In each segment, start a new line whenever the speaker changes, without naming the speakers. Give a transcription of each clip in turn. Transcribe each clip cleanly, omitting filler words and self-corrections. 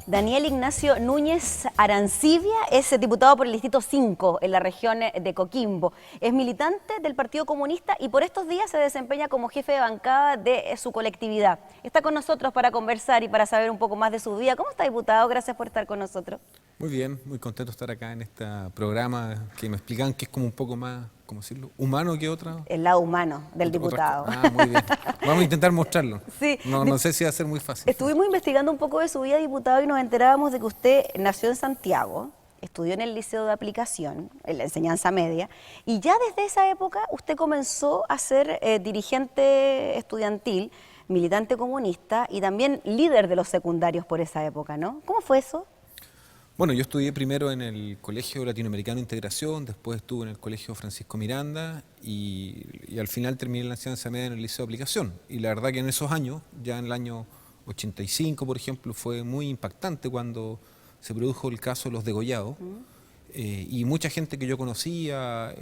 Daniel Ignacio Núñez Arancibia es diputado por el Distrito 5 en la región de Coquimbo. Es militante del Partido Comunista y por estos días se desempeña como jefe de bancada de su colectividad. Está con nosotros para conversar y para saber un poco más de su vida. ¿Cómo está, diputado? Gracias por estar con nosotros.
Muy bien, muy contento de estar acá en este programa que me explican que es como un poco más, ¿cómo decirlo?, humano que otra.
El lado humano del diputado.
Muy bien. Vamos a intentar mostrarlo.
Sí.
No sé si va a ser muy fácil.
Estuvimos investigando un poco de su vida, diputado, y nos enterábamos de que usted nació en Santiago, estudió en el Liceo de Aplicación, en la enseñanza media, y ya desde esa época usted comenzó a ser dirigente estudiantil, militante comunista y también líder de los secundarios por esa época, ¿no? ¿Cómo fue eso?
Bueno, yo estudié primero en el Colegio Latinoamericano de Integración, después estuve en el Colegio Francisco Miranda y al final terminé la enseñanza media en el Liceo de Aplicación. Y la verdad que en esos años, ya en el año 85, por ejemplo, fue muy impactante cuando se produjo el caso de los degollados. Y mucha gente que yo conocía,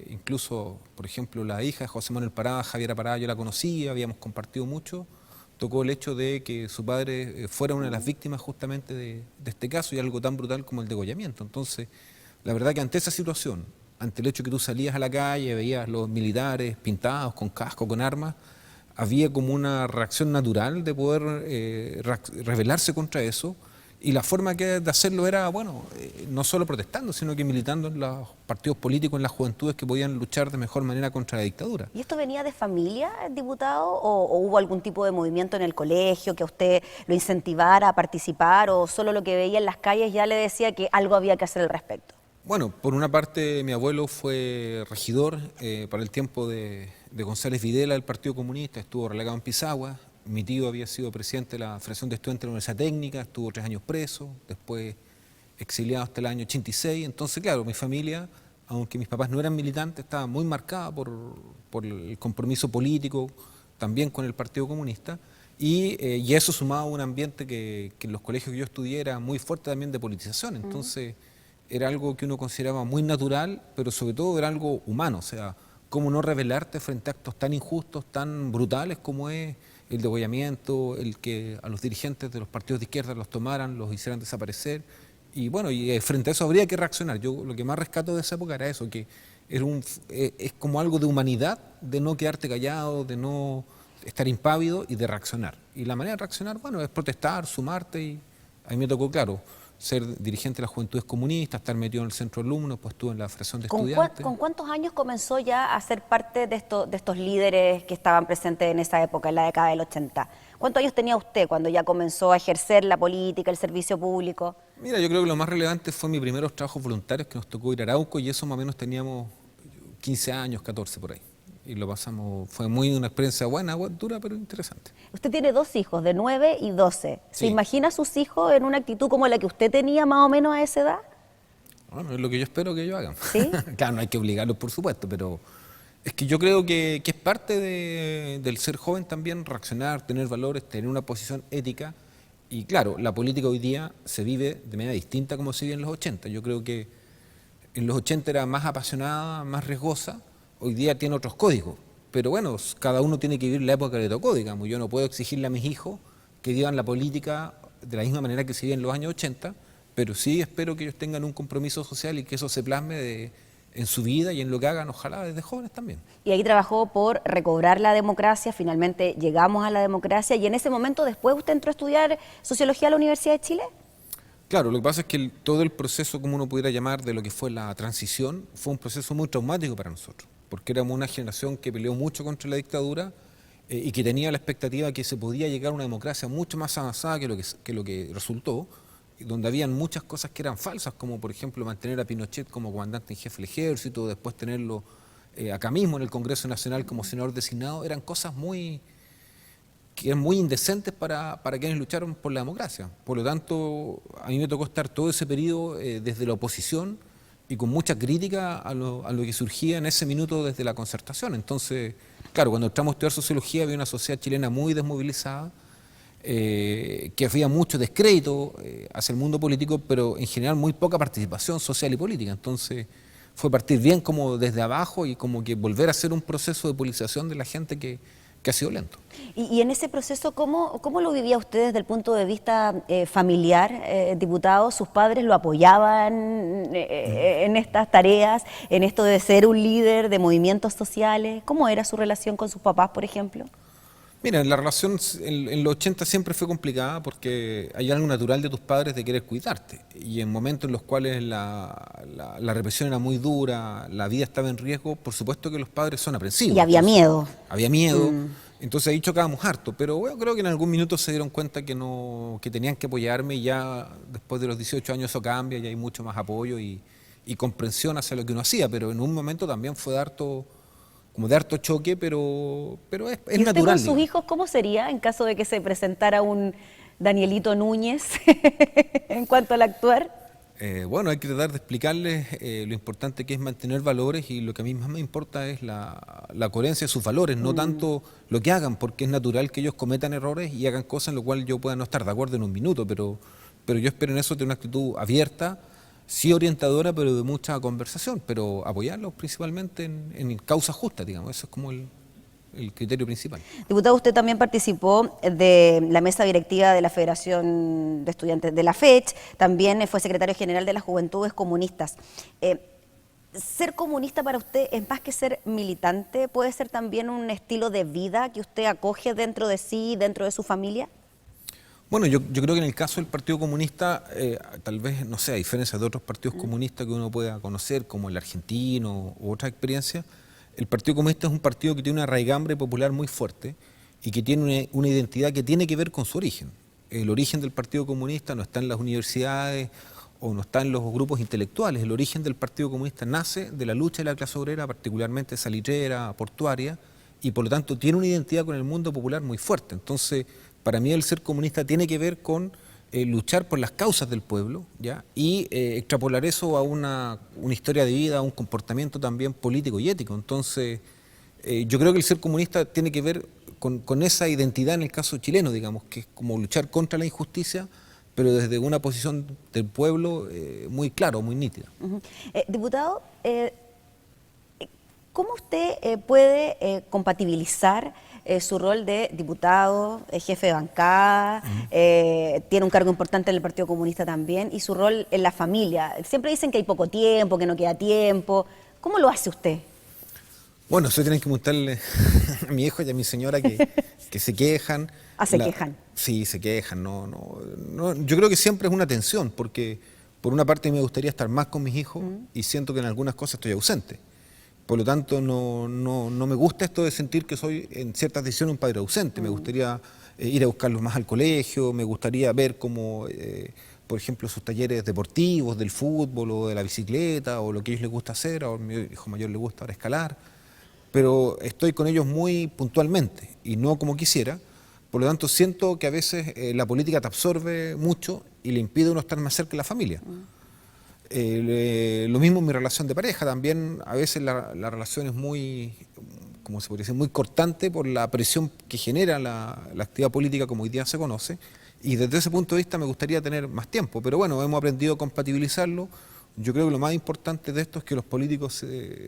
incluso, por ejemplo, la hija de José Manuel Parada, Javiera Parada, yo la conocía, habíamos compartido mucho. Tocó el hecho de que su padre fuera una de las víctimas justamente de este caso y algo tan brutal como el degollamiento. Entonces, la verdad que ante esa situación, ante el hecho que tú salías a la calle, veías los militares pintados, con casco, con armas, había como una reacción natural de poder rebelarse contra eso. Y la forma de hacerlo era, bueno, no solo protestando, sino que militando en los partidos políticos, en las juventudes que podían luchar de mejor manera contra la dictadura.
¿Y esto venía de familia, diputado, o hubo algún tipo de movimiento en el colegio que a usted lo incentivara a participar, o solo lo que veía en las calles ya le decía que algo había que hacer al respecto?
Bueno, por una parte mi abuelo fue regidor para el tiempo de González Videla del Partido Comunista, estuvo relegado en Pisagua. Mi tío había sido presidente de la Federación de Estudiantes de la Universidad Técnica, estuvo 3 años preso, después exiliado hasta el año 86. Entonces, claro, mi familia, aunque mis papás no eran militantes, estaba muy marcada por el compromiso político, también con el Partido Comunista. Y eso sumado a un ambiente que en los colegios que yo estudié era muy fuerte también de politización. Entonces, era algo que uno consideraba muy natural, pero sobre todo era algo humano. O sea, cómo no rebelarte frente a actos tan injustos, tan brutales como es el degollamiento, el que a los dirigentes de los partidos de izquierda los tomaran, los hicieran desaparecer. Y bueno, frente a eso habría que reaccionar. Yo lo que más rescato de esa época era eso, que es como algo de humanidad, de no quedarte callado, de no estar impávido y de reaccionar. Y la manera de reaccionar, bueno, es protestar, sumarte. Y a mí me tocó, claro, ser dirigente de las Juventudes Comunistas, estar metido en el centro de alumnos, pues estuve en la Federación de Estudiantes.
¿Con cuántos años comenzó ya a ser parte de estos líderes que estaban presentes en esa época, en la década del 80? ¿Cuántos años tenía usted cuando ya comenzó a ejercer la política, el servicio público?
Mira, yo creo que lo más relevante fue mis primeros trabajos voluntarios, que nos tocó ir a Arauco, y eso más o menos teníamos 15 años, 14 por ahí. Y lo pasamos, fue una experiencia buena, dura, pero interesante.
Usted tiene 2 hijos, de 9 y 12. ¿Se
Sí.
imagina a sus hijos en una actitud como la que usted tenía más o menos a esa edad?
Bueno, es lo que yo espero que ellos hagan.
¿Sí?
Claro, no hay que obligarlos, por supuesto, pero es que yo creo que es parte del ser joven también reaccionar, tener valores, tener una posición ética. Y claro, la política hoy día se vive de manera distinta como se vive en los 80. Yo creo que en los 80 era más apasionada, más riesgosa, hoy día tiene otros códigos. Pero bueno, cada uno tiene que vivir la época que le tocó, digamos. Yo no puedo exigirle a mis hijos que vivan la política de la misma manera que se vive en los años 80, pero sí espero que ellos tengan un compromiso social y que eso se plasme en su vida y en lo que hagan, ojalá desde jóvenes también.
Y ahí trabajó por recobrar la democracia, finalmente llegamos a la democracia, y en ese momento después usted entró a estudiar Sociología a la Universidad de Chile.
Claro, lo que pasa es que todo el proceso, como uno pudiera llamar, de lo que fue la transición, fue un proceso muy traumático para nosotros, porque éramos una generación que peleó mucho contra la dictadura y que tenía la expectativa de que se podía llegar a una democracia mucho más avanzada que lo que resultó, donde habían muchas cosas que eran falsas, como por ejemplo mantener a Pinochet como comandante en jefe del ejército, después tenerlo acá mismo en el Congreso Nacional como senador designado. Eran cosas que eran muy indecentes para quienes lucharon por la democracia. Por lo tanto, a mí me tocó estar todo ese periodo desde la oposición y con mucha crítica a lo que surgía en ese minuto desde la Concertación. Entonces, claro, cuando entramos a estudiar sociología había una sociedad chilena muy desmovilizada, que había mucho descrédito hacia el mundo político, pero en general muy poca participación social y política. Entonces fue partir bien como desde abajo y como que volver a hacer un proceso de politización de la gente que que ha sido lento.
Y en ese proceso, ¿cómo lo vivía usted desde el punto de vista familiar, diputado? ¿Sus padres lo apoyaban en estas tareas, en esto de ser un líder de movimientos sociales? ¿Cómo era su relación con sus papás, por ejemplo?
Mira, la relación en los 80 siempre fue complicada porque hay algo natural de tus padres de querer cuidarte. Y en momentos en los cuales la represión era muy dura, la vida estaba en riesgo, por supuesto que los padres son aprensivos.
Y había miedo.
Había miedo. Entonces ahí chocábamos harto, pero bueno, creo que en algún minuto se dieron cuenta que tenían que apoyarme y ya después de los 18 años eso cambia y hay mucho más apoyo y comprensión hacia lo que uno hacía, pero en un momento también fue de harto choque, pero es
¿Y usted
natural.
con sus hijos cómo sería en caso de que se presentara un Danielito Núñez en cuanto al actuar?
Bueno, hay que tratar de explicarles lo importante que es mantener valores y lo que a mí más me importa es la coherencia de sus valores, no tanto lo que hagan, porque es natural que ellos cometan errores y hagan cosas en lo cual yo pueda no estar de acuerdo en un minuto, pero yo espero en eso tener una actitud abierta, sí orientadora, pero de mucha conversación, pero apoyarlos principalmente en causas justas, digamos, eso es como el criterio principal.
Diputado, usted también participó de la mesa directiva de la Federación de Estudiantes de la FECH, también fue secretario general de las Juventudes Comunistas. ¿Ser comunista para usted es más que ser militante? ¿Puede ser también un estilo de vida que usted acoge dentro de sí, dentro de su familia?
Bueno, yo creo que en el caso del Partido Comunista, tal vez, no sé, a diferencia de otros partidos comunistas que uno pueda conocer, como el argentino u otra experiencia, el Partido Comunista es un partido que tiene una raigambre popular muy fuerte y que tiene una identidad que tiene que ver con su origen. El origen del Partido Comunista no está en las universidades o no está en los grupos intelectuales. El origen del Partido Comunista nace de la lucha de la clase obrera, particularmente salitrera, portuaria, y por lo tanto tiene una identidad con el mundo popular muy fuerte. Entonces, para mí el ser comunista tiene que ver con luchar por las causas del pueblo, ¿ya? Y extrapolar eso a una historia de vida, a un comportamiento también político y ético. Entonces, yo creo que el ser comunista tiene que ver con esa identidad en el caso chileno, digamos, que es como luchar contra la injusticia, pero desde una posición del pueblo muy claro, muy nítida.
Diputado, ¿cómo usted puede compatibilizar su rol de diputado, jefe de bancada, tiene un cargo importante en el Partido Comunista también, y su rol en la familia? Siempre dicen que hay poco tiempo, que no queda tiempo. ¿Cómo lo hace usted?
Bueno, eso tienen que preguntarle a mi hijo y a mi señora que se quejan.
¿Se quejan?
Sí, se quejan. No, yo creo que siempre es una tensión, porque por una parte me gustaría estar más con mis hijos y siento que en algunas cosas estoy ausente. Por lo tanto, no me gusta esto de sentir que soy en ciertas decisiones un padre ausente. Me gustaría ir a buscarlos más al colegio, me gustaría ver cómo, por ejemplo, sus talleres deportivos, del fútbol o de la bicicleta, o lo que a ellos les gusta hacer, a mi hijo mayor le gusta ahora escalar. Pero estoy con ellos muy puntualmente y no como quisiera. Por lo tanto, siento que a veces la política te absorbe mucho y le impide a uno estar más cerca de la familia. Lo mismo en mi relación de pareja, también a veces la relación es muy, como se podría decir, muy cortante por la presión que genera la actividad política como hoy día se conoce, y desde ese punto de vista me gustaría tener más tiempo, pero bueno, hemos aprendido a compatibilizarlo. Yo creo que lo más importante de esto es que los políticos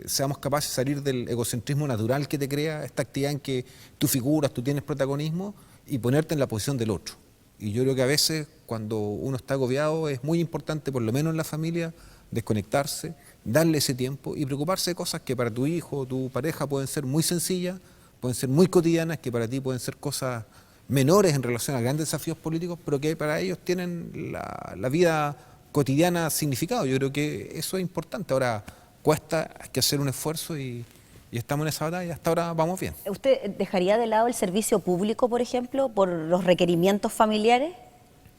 seamos capaces de salir del egocentrismo natural que te crea esta actividad en que tú figuras, tú tienes protagonismo, y ponerte en la posición del otro. Y yo creo que a veces cuando uno está agobiado es muy importante, por lo menos en la familia, desconectarse, darle ese tiempo y preocuparse de cosas que para tu hijo o tu pareja pueden ser muy sencillas, pueden ser muy cotidianas, que para ti pueden ser cosas menores en relación a grandes desafíos políticos, pero que para ellos tienen la vida cotidiana significado. Yo creo que eso es importante. Ahora cuesta, hay que hacer un esfuerzo y estamos en esa batalla, hasta ahora vamos bien.
¿Usted dejaría de lado el servicio público, por ejemplo, por los requerimientos familiares?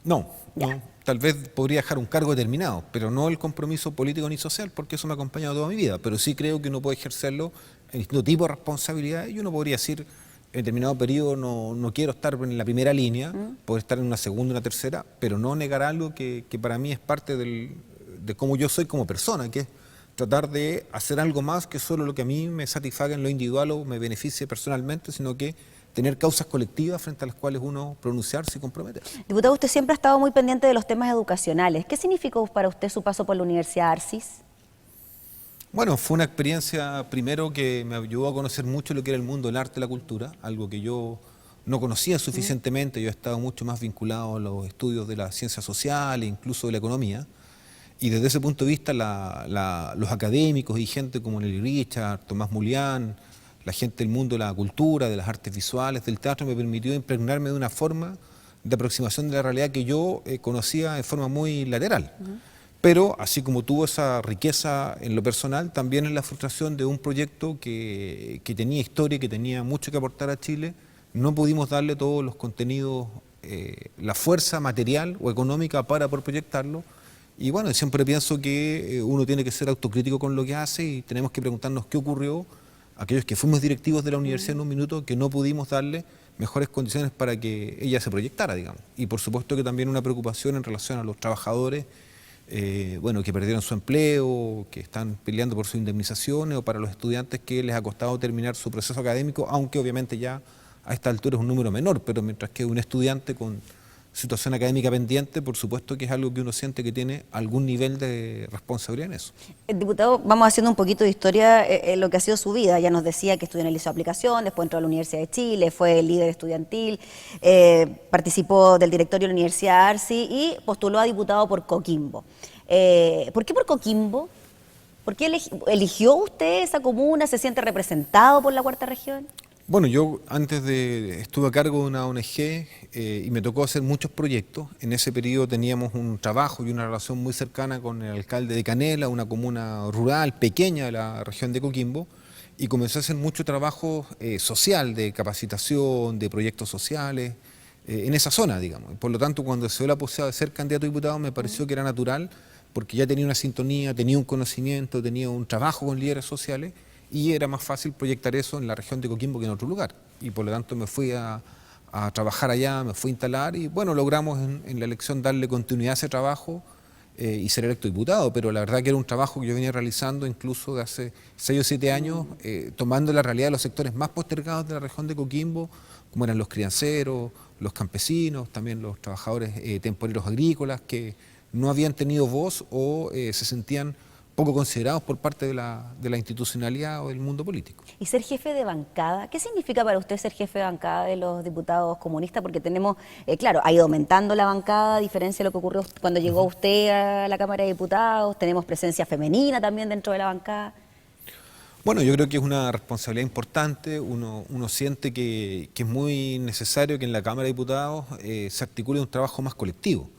No, tal vez podría dejar un cargo determinado, pero no el compromiso político ni social, porque eso me ha acompañado toda mi vida, pero sí creo que uno puede ejercerlo en distintos tipos de responsabilidad y uno podría decir, en determinado periodo no quiero estar en la primera línea, puedo estar en una segunda, una tercera, pero no negar algo que para mí es parte de cómo yo soy como persona, que es tratar de hacer algo más que solo lo que a mí me satisfaga en lo individual o me beneficie personalmente, sino que tener causas colectivas frente a las cuales uno pronunciarse y comprometerse.
Diputado, usted siempre ha estado muy pendiente de los temas educacionales. ¿Qué significó para usted su paso por la Universidad Arcis?
Bueno, fue una experiencia primero que me ayudó a conocer mucho lo que era el mundo del arte y la cultura, algo que yo no conocía suficientemente. Yo he estado mucho más vinculado a los estudios de las ciencias sociales, incluso de la economía. Y desde ese punto de vista, los académicos y gente como Nelly Richard, Tomás Mulián, la gente del mundo de la cultura, de las artes visuales, del teatro, me permitió impregnarme de una forma de aproximación de la realidad que yo conocía de forma muy lateral. Pero así como tuvo esa riqueza en lo personal, también en la frustración de un proyecto que tenía historia, que tenía mucho que aportar a Chile, no pudimos darle todos los contenidos, la fuerza material o económica para poder proyectarlo. Y bueno, siempre pienso que uno tiene que ser autocrítico con lo que hace y tenemos que preguntarnos qué ocurrió, aquellos que fuimos directivos de la universidad en un minuto, que no pudimos darle mejores condiciones para que ella se proyectara, digamos. Y por supuesto que también una preocupación en relación a los trabajadores, bueno, que perdieron su empleo, que están peleando por sus indemnizaciones, o para los estudiantes que les ha costado terminar su proceso académico, aunque obviamente ya a esta altura es un número menor, pero mientras que un estudiante con situación académica pendiente, por supuesto que es algo que uno siente que tiene algún nivel de responsabilidad en eso.
Diputado, vamos haciendo un poquito de historia en lo que ha sido su vida. Ya nos decía que estudió en el Liceo de Aplicación, después entró a la Universidad de Chile, fue líder estudiantil, participó del directorio de la Universidad Arci y postuló a diputado por Coquimbo. ¿Por qué por Coquimbo? ¿Por qué eligió usted esa comuna? ¿Se siente representado por la Cuarta Región?
Bueno, yo estuve a cargo de una ONG y me tocó hacer muchos proyectos. En ese periodo teníamos un trabajo y una relación muy cercana con el alcalde de Canela, una comuna rural pequeña de la región de Coquimbo, y comencé a hacer mucho trabajo social, de capacitación, de proyectos sociales, en esa zona, digamos. Por lo tanto, cuando se dio la posibilidad de ser candidato a diputado, me pareció que era natural, porque ya tenía una sintonía, tenía un conocimiento, tenía un trabajo con líderes sociales, y era más fácil proyectar eso en la región de Coquimbo que en otro lugar. Y por lo tanto me fui a trabajar allá, me fui a instalar y bueno, logramos en la elección darle continuidad a ese trabajo y ser electo diputado, pero la verdad que era un trabajo que yo venía realizando incluso de hace 6 o 7 años, tomando la realidad de los sectores más postergados de la región de Coquimbo, como eran los crianceros, los campesinos, también los trabajadores temporeros agrícolas que no habían tenido voz o se sentían poco considerados por parte de la institucionalidad o del mundo político.
Y ser jefe de bancada, ¿qué significa para usted ser jefe de bancada de los diputados comunistas? Porque tenemos, claro, ha ido aumentando la bancada, a diferencia de lo que ocurrió cuando llegó usted a la Cámara de Diputados, tenemos presencia femenina también dentro de la bancada.
Bueno, yo creo que es una responsabilidad importante, uno siente que es muy necesario que en la Cámara de Diputados se articule un trabajo más colectivo.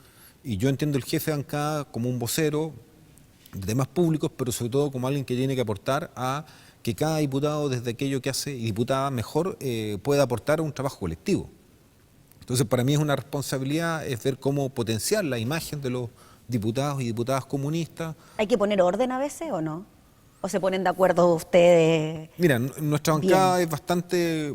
Y yo entiendo el jefe de bancada como un vocero de temas públicos, pero sobre todo como alguien que tiene que aportar a que cada diputado, desde aquello que hace y diputada mejor, pueda aportar a un trabajo colectivo. Entonces, para mí es una responsabilidad es ver cómo potenciar la imagen de los diputados y diputadas comunistas.
¿Hay que poner orden a veces o no? ¿O se ponen de acuerdo ustedes?
Mira, nuestra bancada es bastante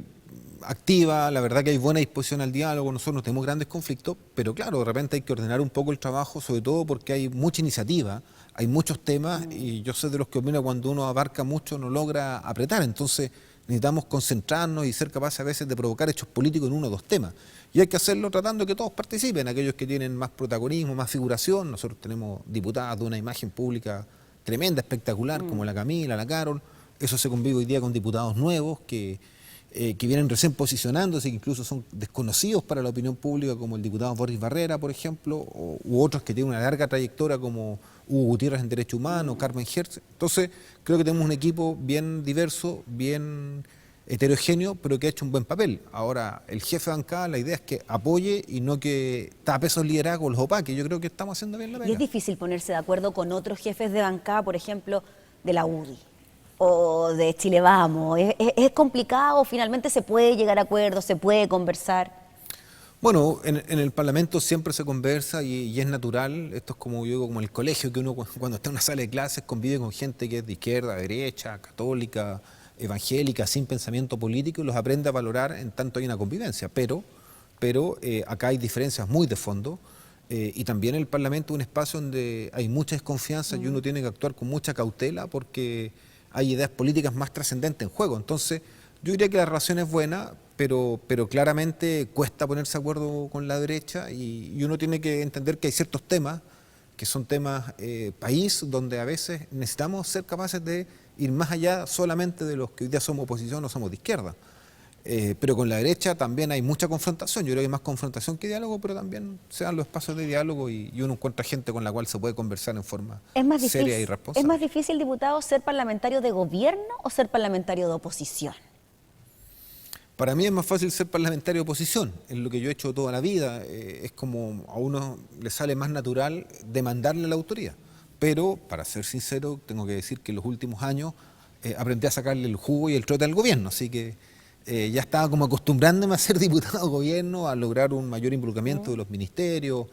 activa, la verdad que hay buena disposición al diálogo, nosotros no tenemos grandes conflictos, pero claro, de repente hay que ordenar un poco el trabajo, sobre todo porque hay mucha iniciativa, hay muchos temas y yo soy de los que opina cuando uno abarca mucho no logra apretar, entonces necesitamos concentrarnos y ser capaces a veces de provocar hechos políticos en uno o dos temas. Y hay que hacerlo tratando de que todos participen, aquellos que tienen más protagonismo, más figuración. Nosotros tenemos diputadas de una imagen pública tremenda, espectacular, como la Camila, la Carol. Eso se convive hoy día con diputados nuevos que vienen recién posicionándose, que incluso son desconocidos para la opinión pública, como el diputado Boris Barrera, por ejemplo, u otros que tienen una larga trayectoria como Hugo Gutiérrez en Derecho Humano, Carmen Hertz. Entonces, creo que tenemos un equipo bien diverso, bien heterogéneo, pero que ha hecho un buen papel. Ahora, el jefe de bancada, la idea es que apoye y no que tape esos liderazgos, los opaque. Yo creo que estamos haciendo bien la pega.
Y es difícil ponerse de acuerdo con otros jefes de bancada, por ejemplo, de la UDI o de Chile Vamos. ¿Es complicado? ¿Finalmente se puede llegar a acuerdos, se puede conversar?
Bueno, en el Parlamento siempre se conversa y es natural. Esto es como yo digo, como el colegio, que uno cuando está en una sala de clases convive con gente que es de izquierda, derecha, católica, evangélica, sin pensamiento político, y los aprende a valorar en tanto hay una convivencia. Pero acá hay diferencias muy de fondo. Y también el Parlamento es un espacio donde hay mucha desconfianza y uno tiene que actuar con mucha cautela porque hay ideas políticas más trascendentes en juego. Entonces, yo diría que la relación es buena, pero claramente cuesta ponerse de acuerdo con la derecha y uno tiene que entender que hay ciertos temas que son temas país, donde a veces necesitamos ser capaces de ir más allá solamente de los que hoy día somos oposición o somos de izquierda. Pero con la derecha también hay mucha confrontación. Yo creo que hay más confrontación que diálogo, pero también se dan los espacios de diálogo y uno encuentra gente con la cual se puede conversar en forma seria y responsable.
¿Es más difícil, diputado, ser parlamentario de gobierno o ser parlamentario de oposición?
Para mí es más fácil ser parlamentario de oposición, es lo que yo he hecho toda la vida. Es como a uno le sale más natural demandarle a la autoridad. Pero, para ser sincero, tengo que decir que en los últimos años aprendí a sacarle el jugo y el trote al gobierno, así que ya estaba como acostumbrándome a ser diputado de gobierno, a lograr un mayor involucramiento de los ministerios,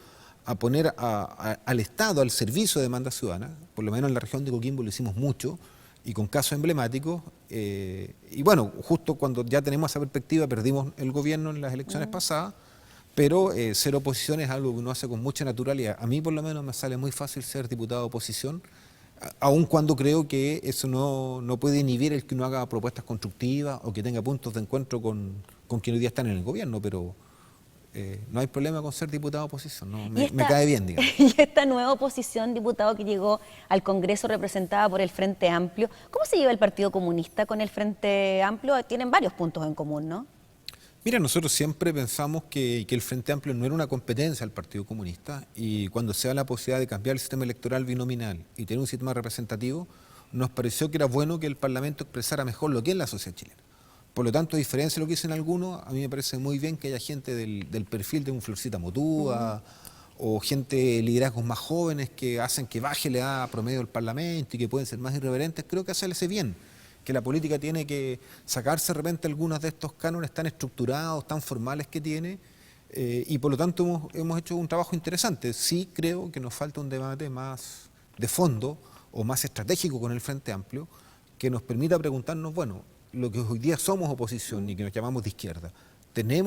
a poner al Estado al servicio de demanda ciudadana. Por lo menos en la región de Coquimbo lo hicimos mucho y con casos emblemáticos. Y bueno, justo cuando ya tenemos esa perspectiva, perdimos el gobierno en las elecciones pasadas, pero ser oposición es algo que uno hace con mucha naturalidad. A mí por lo menos me sale muy fácil ser diputado de oposición, aun cuando creo que eso no puede inhibir el que uno haga propuestas constructivas o que tenga puntos de encuentro con quien hoy día están en el gobierno, pero no hay problema con ser diputado de oposición, ¿no? Me cae bien, digamos.
Y esta nueva oposición, diputado, que llegó al Congreso representada por el Frente Amplio, ¿cómo se lleva el Partido Comunista con el Frente Amplio? Tienen varios puntos en común, ¿no?
Mira, nosotros siempre pensamos que el Frente Amplio no era una competencia al Partido Comunista, y cuando se da la posibilidad de cambiar el sistema electoral binominal y tener un sistema representativo, nos pareció que era bueno que el Parlamento expresara mejor lo que es la sociedad chilena. Por lo tanto, a diferencia de lo que dicen algunos, a mí me parece muy bien que haya gente del perfil de un Florcita Motúa o gente de liderazgos más jóvenes que hacen que baje la edad promedio del Parlamento y que pueden ser más irreverentes. Creo que hacerse bien, que la política tiene que sacarse de repente algunos de estos cánones tan estructurados, tan formales que tiene, y por lo tanto hemos hecho un trabajo interesante. Sí creo que nos falta un debate más de fondo o más estratégico con el Frente Amplio, que nos permita preguntarnos, bueno, lo que hoy día somos oposición y que nos llamamos de izquierda,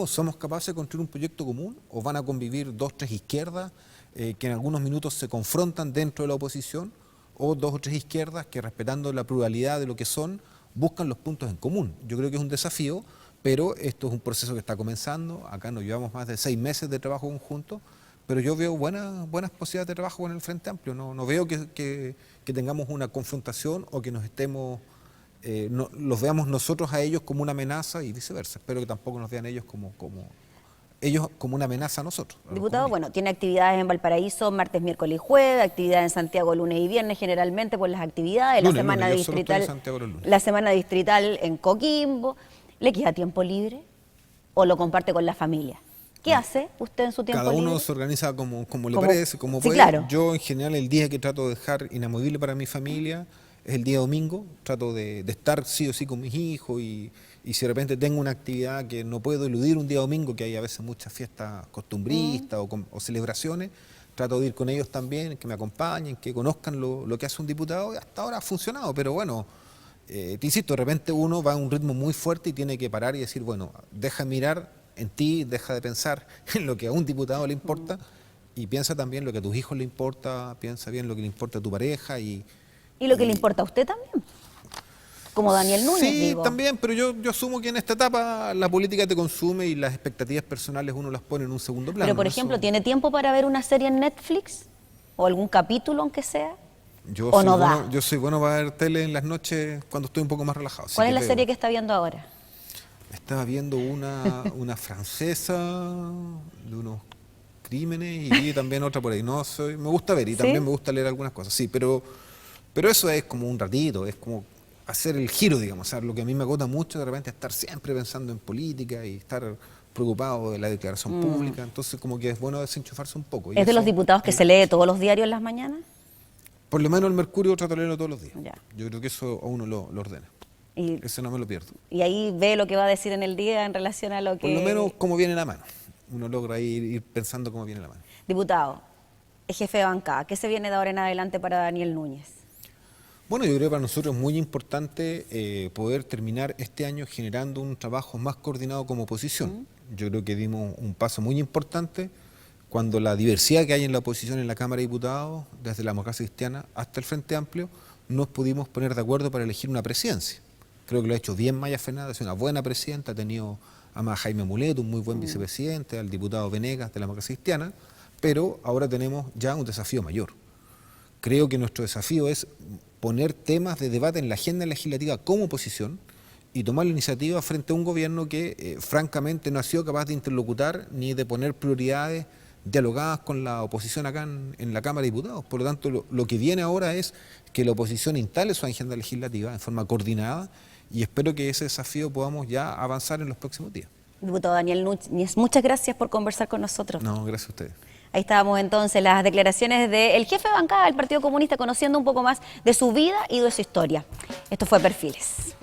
¿somos capaces de construir un proyecto común o van a convivir dos, tres izquierdas que en algunos minutos se confrontan dentro de la oposición, o dos o tres izquierdas que, respetando la pluralidad de lo que son, buscan los puntos en común? Yo creo que es un desafío, pero esto es un proceso que está comenzando. Acá nos llevamos más de 6 meses de trabajo conjunto, pero yo veo buenas posibilidades de trabajo con el Frente Amplio. No veo que tengamos una confrontación o que nos estemos... los veamos nosotros a ellos como una amenaza y viceversa. Espero que tampoco nos vean ellos como una amenaza a nosotros.
Diputado, bueno, tiene actividades en Valparaíso martes, miércoles y jueves, actividades en Santiago lunes y viernes, generalmente por las actividades, la semana distrital en Coquimbo. ¿Le queda tiempo libre o lo comparte con la familia? ¿Qué hace usted en su tiempo libre?
Cada uno se organiza como le parece, como puede.
Claro.
Yo, en general, el día que trato de dejar inamovible para mi familia es el día domingo. Trato de estar sí o sí con mis hijos, y si de repente tengo una actividad que no puedo eludir un día domingo, que hay a veces muchas fiestas costumbristas o celebraciones, trato de ir con ellos también, que me acompañen, que conozcan lo que hace un diputado, y hasta ahora ha funcionado. Pero bueno, te insisto, de repente uno va a un ritmo muy fuerte y tiene que parar y decir, bueno, deja de mirar en ti, deja de pensar en lo que a un diputado le importa, y piensa también lo que a tus hijos le importa, piensa bien lo que le importa a tu pareja y
lo que le importa a usted también, como Daniel Núñez.
Sí, también, pero yo asumo que en esta etapa la política te consume y las expectativas personales uno las pone en un segundo plano.
Pero, por ejemplo, ¿tiene tiempo para ver una serie en Netflix? ¿O algún capítulo, aunque sea?
Yo soy bueno para ver tele en las noches cuando estoy un poco más relajado.
¿Cuál es la serie que está viendo ahora?
Estaba viendo una francesa de unos crímenes, y vi también otra por ahí. Me gusta ver y también me gusta leer algunas cosas, sí, pero eso es como un ratito, es como hacer el giro, digamos. O sea, lo que a mí me agota mucho de repente es estar siempre pensando en política y estar preocupado de la declaración pública. Entonces, como que es bueno desenchufarse un poco.
¿Es de los diputados que se lee todos los diarios en las mañanas?
Por lo menos el Mercurio trato de leerlo todos los días.
Ya.
Yo creo que eso a uno lo ordena. Eso no me lo pierdo.
Y ahí ve lo que va a decir en el día en relación a lo que...
Por lo menos cómo viene la mano. Uno logra ir pensando cómo viene la mano.
Diputado, es jefe de bancada. ¿Qué se viene de ahora en adelante para Daniel Núñez?
Bueno, yo creo que para nosotros es muy importante poder terminar este año generando un trabajo más coordinado como oposición. Yo creo que dimos un paso muy importante cuando la diversidad que hay en la oposición en la Cámara de Diputados, desde la Democracia Cristiana hasta el Frente Amplio, nos pudimos poner de acuerdo para elegir una presidencia. Creo que lo ha hecho bien Maya Fernández, es una buena presidenta, ha tenido a Jaime Mulet, un muy buen vicepresidente, al diputado Venegas de la Democracia Cristiana, pero ahora tenemos ya un desafío mayor. Creo que nuestro desafío es poner temas de debate en la agenda legislativa como oposición y tomar la iniciativa frente a un gobierno que francamente no ha sido capaz de interlocutar ni de poner prioridades dialogadas con la oposición acá en la Cámara de Diputados. Por lo tanto, lo que viene ahora es que la oposición instale su agenda legislativa en forma coordinada y espero que ese desafío podamos ya avanzar en los próximos días.
Diputado Daniel Núñez, muchas gracias por conversar con nosotros.
No, gracias a ustedes.
Ahí estábamos entonces las declaraciones del jefe de bancada del Partido Comunista, conociendo un poco más de su vida y de su historia. Esto fue Perfiles.